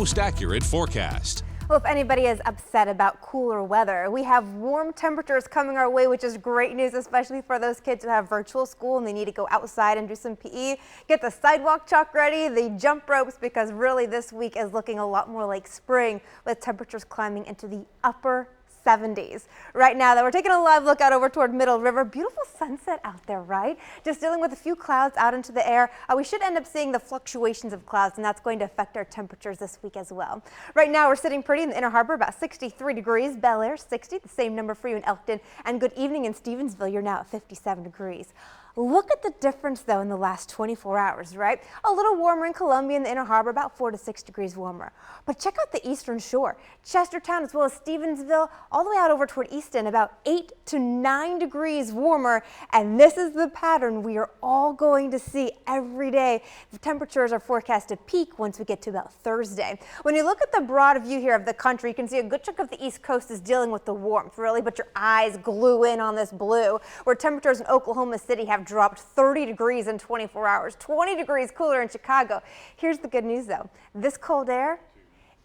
most accurate forecast. Well, if anybody is upset about cooler weather, we have warm temperatures coming our way, which is great news, especially for those kids who have virtual school and they need to go outside and do some PE. Get the sidewalk chalk ready, the jump ropes, because really this week is looking a lot more like spring with temperatures climbing into the upper 70s. Right now, we're taking a live look out over toward Middle River. Beautiful sunset out there, right? Just dealing with a few clouds out into the air. We should end up seeing the fluctuations of clouds, and that's going to affect our temperatures this week as well. Right now, we're sitting pretty in the Inner Harbor, about 63 degrees. Bel Air, 60, the same number for you in Elkton. And good evening in Stevensville. You're now at 57 degrees. Look at the difference, though, in the last 24 hours, right? A little warmer in Columbia in the Inner Harbor, about 4 to 6 degrees warmer. But check out the eastern shore. Chestertown as well as Stevensville, all the way out over toward Easton, about 8 to 9 degrees warmer. And this is the pattern we are all going to see every day. The temperatures are forecast to peak once we get to about Thursday. When you look at the broad view here of the country, you can see a good chunk of the East Coast is dealing with the warmth, really, but your eyes glue in on this blue, where temperatures in Oklahoma City have dropped 30 degrees in 24 hours, 20 degrees cooler in Chicago. Here's the good news, though. This cold air,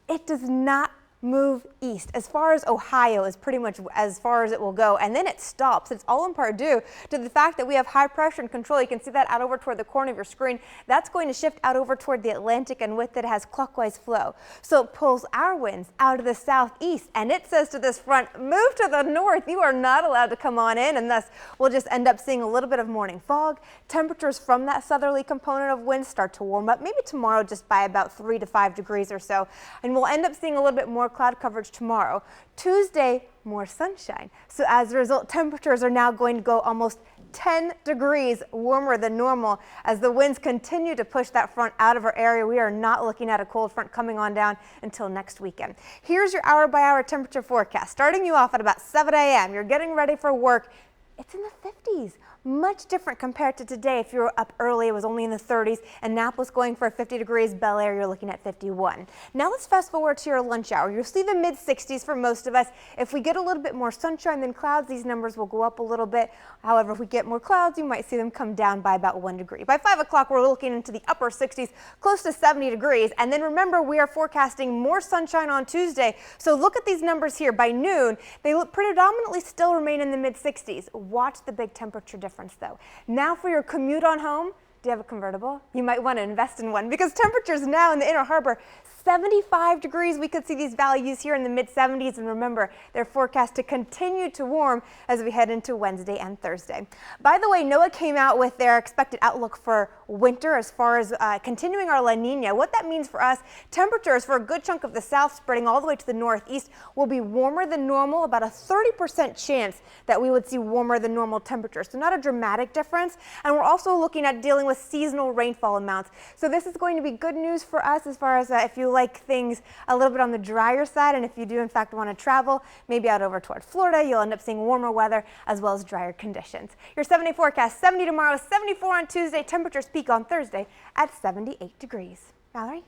it does not move east. As far as Ohio is pretty much as far as it will go, and then it stops. It's all in part due to the fact that we have high pressure and control. You can see that out over toward the corner of your screen. That's going to shift out over toward the Atlantic, and with it has clockwise flow. So it pulls our winds out of the southeast, and it says to this front, move to the north. You are not allowed to come on in, and thus we'll just end up seeing a little bit of morning fog. Temperatures from that southerly component of winds start to warm up, maybe tomorrow just by about 3 to 5 degrees or so, and we'll end up seeing a little bit more cloud coverage tomorrow. Tuesday, more sunshine. So as a result, temperatures are now going to go almost 10 degrees warmer than normal as the winds continue to push that front out of our area. We are not looking at a cold front coming on down until next weekend. Here's your hour-by-hour temperature forecast. Starting you off at about 7 a.m. You're getting ready for work. It's in the 50s. Much different compared to today. If you were up early, it was only in the 30s. Annapolis going for 50 degrees. Bel Air, you're looking at 51. Now let's fast forward to your lunch hour. You'll see the mid 60s for most of us. If we get a little bit more sunshine than clouds, these numbers will go up a little bit. However, if we get more clouds, you might see them come down by about 1 degree. By 5 o'clock, we're looking into the upper 60s, close to 70 degrees. And then remember, we are forecasting more sunshine on Tuesday. So look at these numbers here. By noon, they look predominantly still remain in the mid 60s. Watch the big temperature difference, though. Now for your commute on home, do you have a convertible? You might want to invest in one because temperatures now in the Inner Harbor, 75 degrees. We could see these values here in the mid 70s, and remember, they're forecast to continue to warm as we head into Wednesday and Thursday. By the way, NOAA came out with their expected outlook for winter as far as continuing our La Nina. What that means for us, temperatures for a good chunk of the south spreading all the way to the northeast will be warmer than normal, about a 30% chance that we would see warmer than normal temperatures. So not a dramatic difference. And we're also looking at dealing with seasonal rainfall amounts. So this is going to be good news for us as far as if you like things a little bit on the drier side, and if you do in fact want to travel, maybe out over toward Florida, you'll end up seeing warmer weather as well as drier conditions. Your 7-day forecast, 70 tomorrow, 74 on Tuesday, temperatures peak on Thursday at 78 degrees. Valerie?